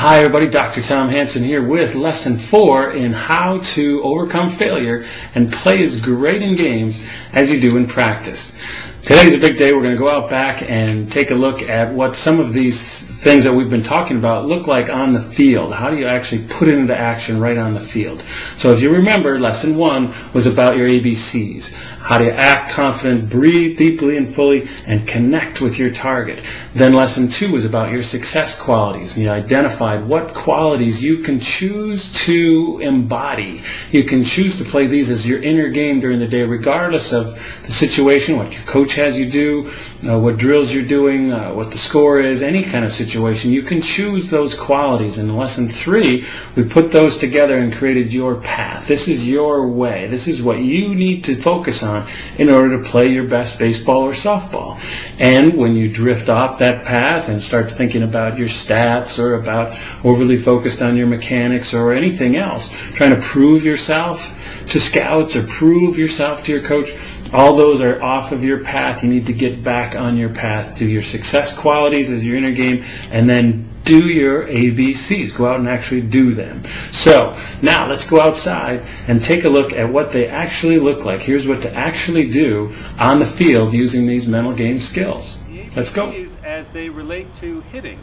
Hi everybody, Dr. Tom Hansen here with Lesson 4 in how to overcome failure and play as great in games as you do in practice. Today's a big day. We're going to go out back and take a look at what some of these things that we've been talking about look like on the field. How do you actually put it into action right on the field? So if you remember, Lesson 1 was about your ABCs. How do you act confident, breathe deeply and fully, and connect with your target. Then Lesson 2 was about your success qualities. And you identified what qualities you can choose to embody. You can choose to play these as your inner game during the day, regardless of the situation, what your coach has you do, what drills you're doing, what the score is, any kind of situation. You can choose those qualities. In Lesson 3, we put those together and created your path. This is your way. This is what you need to focus on in order to play your best baseball or softball. And when you drift off that path and start thinking about your stats or about overly focused on your mechanics or anything else, trying to prove yourself to scouts or prove yourself to your coach, all those are off of your path. You need to get back on your path. Do your success qualities as your inner game, and then do your ABCs. Go out and actually do them. So now let's go outside and take a look at what they actually look like. Here's what to actually do on the field using these mental game skills. Let's go. As they relate to hitting.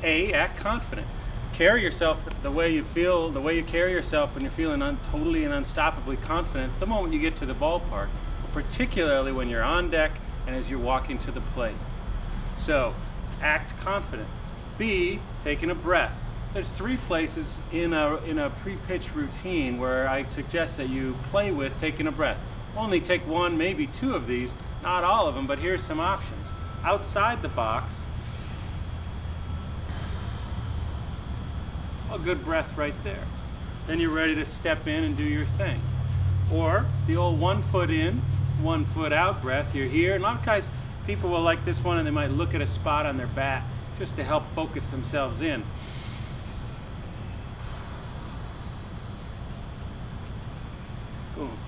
A, act confident. Carry yourself the way you feel, the way you carry yourself when you're feeling totally and unstoppably confident the moment you get to the ballpark, particularly when you're on deck and as you're walking to the plate. So, act confident. B, taking a breath. There's 3 places in a pre-pitch routine where I suggest that you play with taking a breath. Only take 1, maybe 2 of these, not all of them, but here's some options. Outside the box, a good breath right there. Then you're ready to step in and do your thing. Or the old 1 foot in, 1 foot out breath. You're here. And a lot of guys, people will like this one and they might look at a spot on their bat just to help focus themselves in. Boom.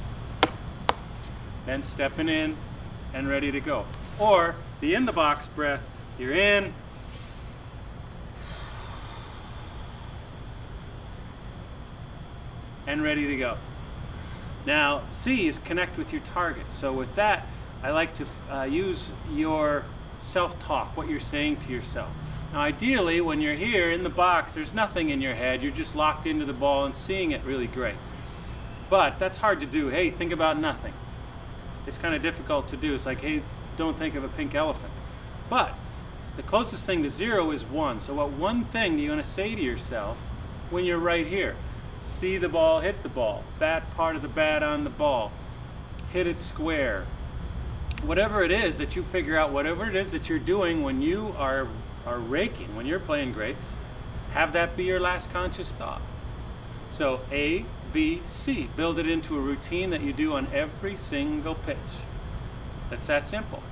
Then stepping in and ready to go. Or the in the box breath. You're in. And ready to go. Now, C is connect with your target. So with that, I like to use your self-talk, what you're saying to yourself. Now, ideally, when you're here in the box, there's nothing in your head. You're just locked into the ball and seeing it really great. But that's hard to do. Hey, think about nothing. It's kind of difficult to do. It's like, hey, don't think of a pink elephant. But the closest thing to 0 is 1. So what one thing do you want to say to yourself when you're right here? See the ball, hit the ball. Fat part of the bat on the ball. Hit it square. Whatever it is that you figure out, whatever it is that you're doing when you are raking, when you're playing great, have that be your last conscious thought. So A, B, C. Build it into a routine that you do on every single pitch. It's that simple.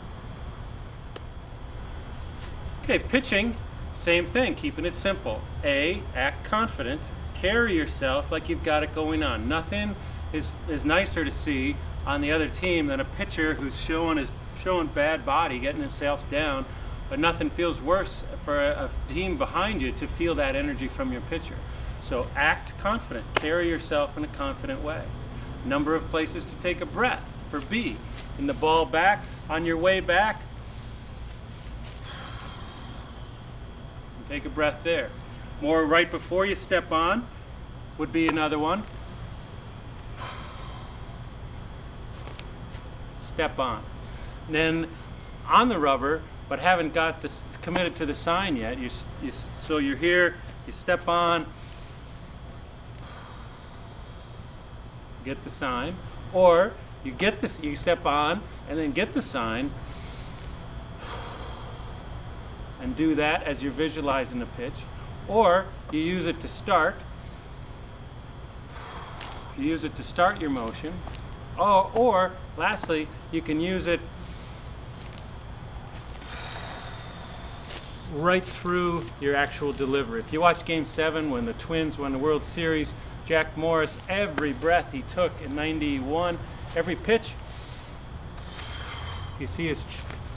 Okay, pitching, same thing, keeping it simple. A, act confident. Carry yourself like you've got it going on. Nothing is nicer to see on the other team than a pitcher who's showing bad body, getting himself down, but nothing feels worse for a team behind you to feel that energy from your pitcher. So act confident. Carry yourself in a confident way. Number of places to take a breath for B. In the ball back, on your way back, take a breath there. More right before you step on would be another one. Step on. And then on the rubber, but haven't got this committed to the sign yet. So you're here, you step on, get the sign, or you get this, you step on and then get the sign, and do that as you're visualizing the pitch. Or you use it to start. You use it to start your motion. Or lastly, you can use it right through your actual delivery. If you watch Game 7 when the Twins won the World Series, Jack Morris, every breath he took in '91, every pitch, you see his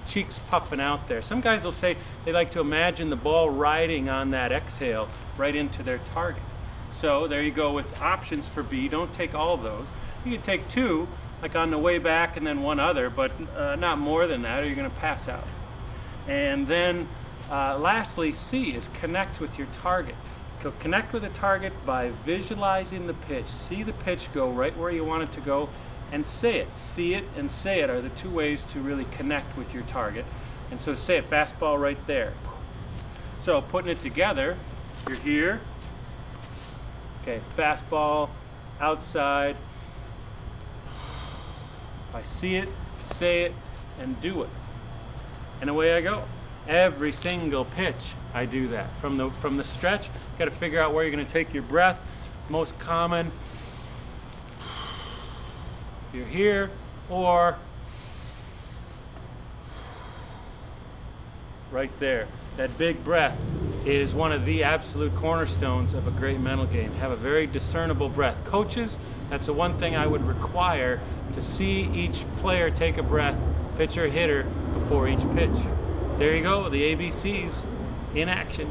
cheeks puffing out there. Some guys will say they like to imagine the ball riding on that exhale right into their target. So there you go with options for B. Don't take all of those. You can take 2, like on the way back, and then 1 other, but not more than that, or you're going to pass out. And then lastly, C is connect with your target. Connect with the target by visualizing the pitch. See the pitch go right where you want it to go, and say it. See it and say it are the 2 ways to really connect with your target. And so say it, fastball right there. So putting it together, you're here. Okay, fastball, outside. I see it, say it, and do it. And away I go. Every single pitch, I do that. From the stretch, got to figure out where you're going to take your breath. Most common, you're here, or right there. That big breath is one of the absolute cornerstones of a great mental game. Have a very discernible breath. Coaches, that's the one thing I would require, to see each player take a breath, pitcher, hitter, before each pitch. There you go, the ABCs in action.